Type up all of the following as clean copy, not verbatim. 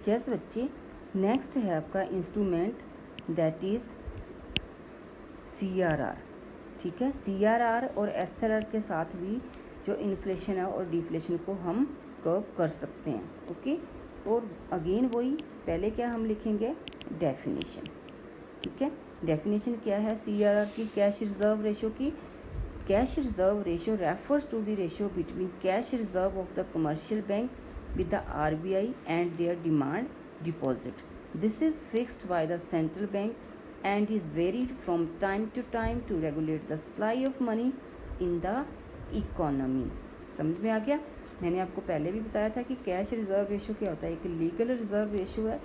Yes बच्चे, next है आपका इंस्ट्रूमेंट दैट इज़ CRR। ठीक है, CRR और SLR के साथ भी जो इन्फ्लेशन है और डिफ्लेशन को हम कर्व कर सकते हैं। ओके, और अगेन वही पहले क्या हम लिखेंगे, डेफिनेशन। ठीक है, डेफिनेशन क्या है CRR की, कैश रिजर्व रेशो की। Cash reserve ratio refers to the ratio between cash reserve of the commercial bank with the RBI and their demand deposit. This is fixed by the central bank and is varied from time to time to regulate the supply of money in the economy. समझ में आ गया? मैंने आपको पहले भी बताया था कि कैश रिजर्व रेशो क्या होता है, एक लीगल रिजर्व रेशो है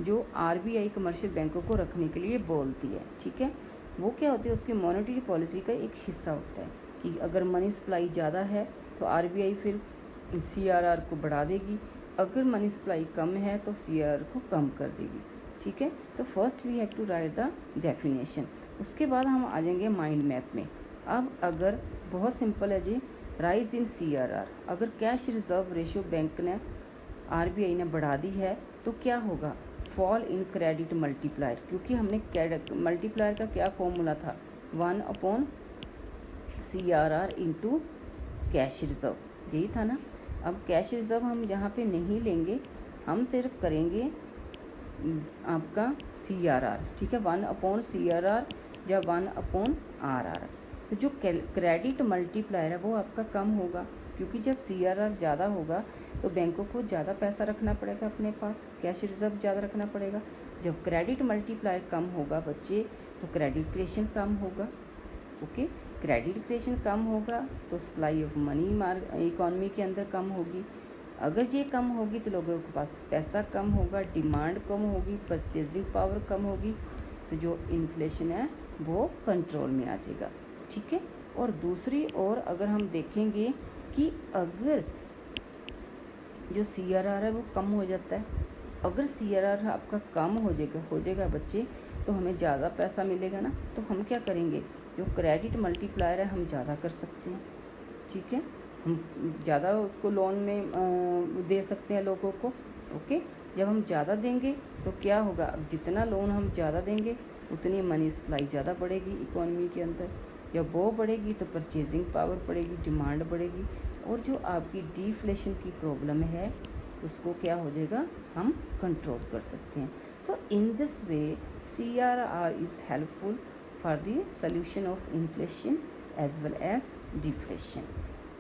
जो RBI कमर्शियल बैंकों को रखने के लिए बोलती है। ठीक है, वो क्या होती है, उसकी मॉनेटरी पॉलिसी का एक हिस्सा होता है कि अगर मनी सप्लाई ज़्यादा है तो RBI फिर CRR को बढ़ा देगी, अगर मनी सप्लाई कम है तो CRR को कम कर देगी। ठीक है, तो first we have to write the definition, उसके बाद हम आ जाएंगे माइंड मैप में। अब अगर बहुत सिंपल है जी, राइज इन CRR, अगर कैश रिजर्व रेशो बैंक ने RBI ने बढ़ा दी है तो क्या होगा, फॉल इन क्रेडिट मल्टीप्लायर, क्योंकि हमने मल्टीप्लायर का क्या फॉर्मूला था, 1/CRR इंटू कैश रिजर्व, यही था ना। अब कैश रिजर्व हम यहाँ पे नहीं लेंगे, हम सिर्फ करेंगे आपका CRR। ठीक है, 1/CRR या 1/RR। तो जो क्रेडिट मल्टीप्लायर है वो आपका कम होगा, क्योंकि जब CRR ज़्यादा होगा तो बैंकों को ज़्यादा पैसा रखना पड़ेगा अपने पास, कैश रिजर्व ज़्यादा रखना पड़ेगा। जब क्रेडिट मल्टीप्लायर कम होगा बच्चे तो क्रेडिट क्रिएशन कम होगा। ओके, क्रेडिट क्रिएशन कम होगा तो सप्लाई ऑफ मनी इकॉनमी के अंदर कम होगी। अगर ये कम होगी तो लोगों के पास पैसा कम होगा, डिमांड कम होगी, परचेजिंग पावर कम होगी, तो जो इन्फ्लेशन है वो कंट्रोल में आ जाएगा। ठीक है, और दूसरी ओर अगर हम देखेंगे कि अगर जो CRR है वो कम हो जाता है, अगर CRR आपका कम हो जाएगा बच्चे, तो हमें ज़्यादा पैसा मिलेगा ना, तो हम क्या करेंगे, जो क्रेडिट मल्टीप्लायर है हम ज़्यादा कर सकते हैं। ठीक है, हम ज़्यादा उसको लोन में दे सकते हैं लोगों को। ओके, जब हम ज़्यादा देंगे तो क्या होगा, अब जितना लोन हम ज़्यादा देंगे उतनी मनी सप्लाई ज़्यादा बढ़ेगी इकोनॉमी के अंदर, जब वो बढ़ेगी तो परचेजिंग पावर बढ़ेगी, डिमांड बढ़ेगी, और जो आपकी डिफ्लेशन की प्रॉब्लम है उसको क्या हो जाएगा, हम कंट्रोल कर सकते हैं। तो in this way CRR is helpful for the solution of inflation as well as deflation.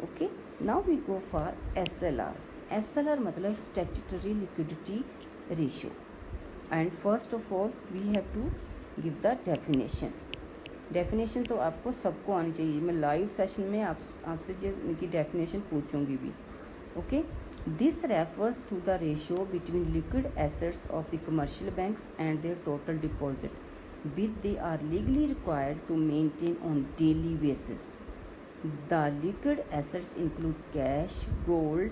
Okay, now we go for SLR. SLR मतलब statutory liquidity ratio, and first of all we have to give the definition. Definition तो आपको सबको आनी चाहिए, मैं live session में आपसे इनकी डेफिनेशन पूछूंगी भी। Okay, this refers to the ratio between liquid assets of the commercial banks and their total deposit which they are legally required to maintain on daily basis. The liquid assets include cash, gold,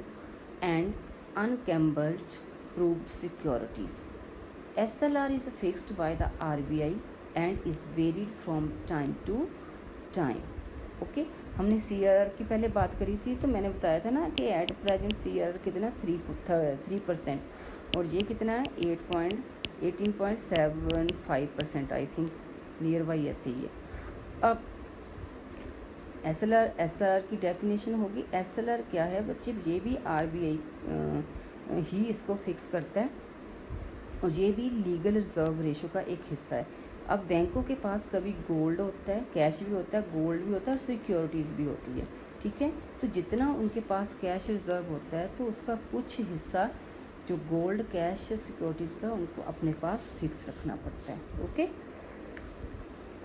and unencumbered proved securities. SLR is fixed by the RBI and is varied from time to time. Okay, हमने CRR की पहले बात करी थी, तो मैंने बताया था ना कि एट प्रेजेंट CRR कितना 3%, और ये कितना है 18.75% आई थिंक, नियर बाई ऐसे ही है। अब SLR की डेफिनेशन होगी। SLR क्या है बच्चे, ये भी RBI ही इसको फिक्स करता है, और ये भी लीगल रिजर्व रेशो का एक हिस्सा है। अब बैंकों के पास कभी गोल्ड होता है, कैश भी होता है, गोल्ड भी होता है, और सिक्योरिटीज़ भी होती है। ठीक है, तो जितना उनके पास कैश रिजर्व होता है तो उसका कुछ हिस्सा जो गोल्ड, कैश, सिक्योरिटीज़ का उनको अपने पास फिक्स रखना पड़ता है। ओके,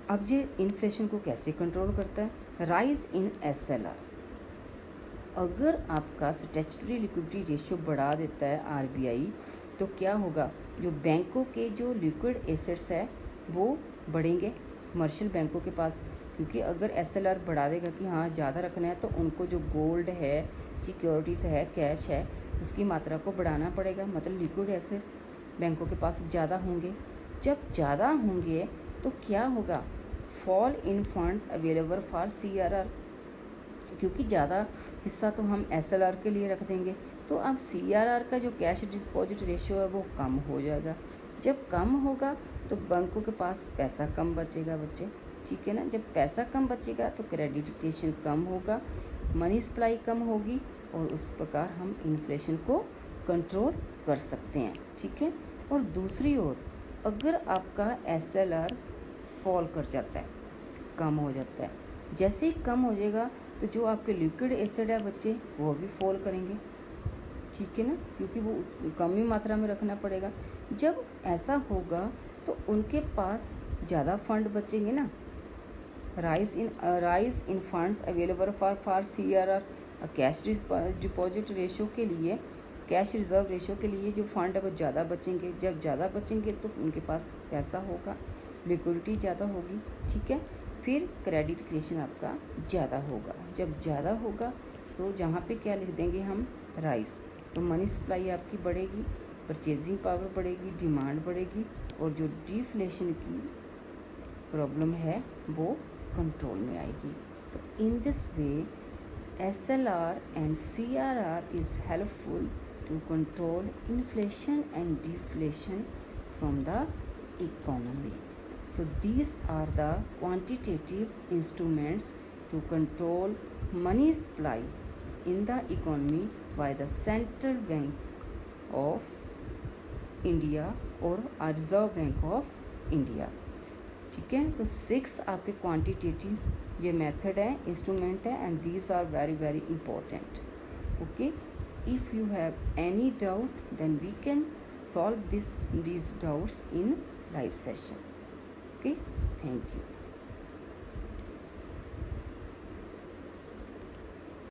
अब ये इन्फ्लेशन को कैसे कंट्रोल करता है, राइज इन SLR। अगर आपका स्टैट्यूटरी लिक्विडिटी रेशियो बढ़ा देता है RBI तो क्या होगा, जो बैंकों के जो लिक्विड एसेट्स है वो बढ़ेंगे कमर्शियल बैंकों के पास, क्योंकि अगर SLR बढ़ा देगा कि हाँ ज़्यादा रखना है तो उनको जो गोल्ड है, सिक्योरिटीज़ है, कैश है, उसकी मात्रा को बढ़ाना पड़ेगा, मतलब लिक्विड एसेट बैंकों के पास ज़्यादा होंगे। जब ज़्यादा होंगे तो क्या होगा, fall in funds available for CRR, क्योंकि ज़्यादा हिस्सा तो हम SLR के लिए रख देंगे, तो अब CRR का जो कैश डिपॉजिट रेशियो है वो कम हो जाएगा। जब कम होगा तो बैंकों के पास पैसा कम बचेगा बच्चे, ठीक है ना। जब पैसा कम बचेगा तो क्रेडिटेशन कम होगा, मनी सप्लाई कम होगी, और उस प्रकार हम इन्फ्लेशन को कंट्रोल कर सकते हैं, ठीक है। और दूसरी ओर अगर आपका SLR फॉल कर जाता है, कम हो जाता है, जैसे ही कम हो जाएगा तो जो आपके लिक्विड एसिड है बच्चे वो भी फॉल करेंगे, ठीक है ना, क्योंकि वो कम ही मात्रा में रखना पड़ेगा। जब ऐसा होगा तो उनके पास ज़्यादा फंड बचेंगे ना। Rise in funds available for CRR, cash deposit ratio के लिए, कैश रिजर्व रेशो के लिए जो फंड है वो ज़्यादा बचेंगे। जब ज़्यादा बचेंगे तो उनके पास पैसा होगा, लिक्विडिटी ज़्यादा होगी, ठीक है। फिर क्रेडिट क्रिएशन आपका ज़्यादा होगा। जब ज़्यादा होगा तो जहाँ पे क्या लिख देंगे हम, राइज, तो मनी सप्लाई आपकी बढ़ेगी, परचेजिंग पावर बढ़ेगी, डिमांड बढ़ेगी, और जो डिफ्लेशन की प्रॉब्लम है वो कंट्रोल में आएगी। तो in this way SLR and CRR is helpful to control inflation and deflation from the economy. So these are the quantitative instruments to control money supply in the economy by the Central Bank of India or Reserve Bank of India, ठीक है। तो 6 आपके quantitative ये method है, instrument है, and these are very very important. Okay, if you have any doubt then we can solve these doubts in live session. Okay, thank you.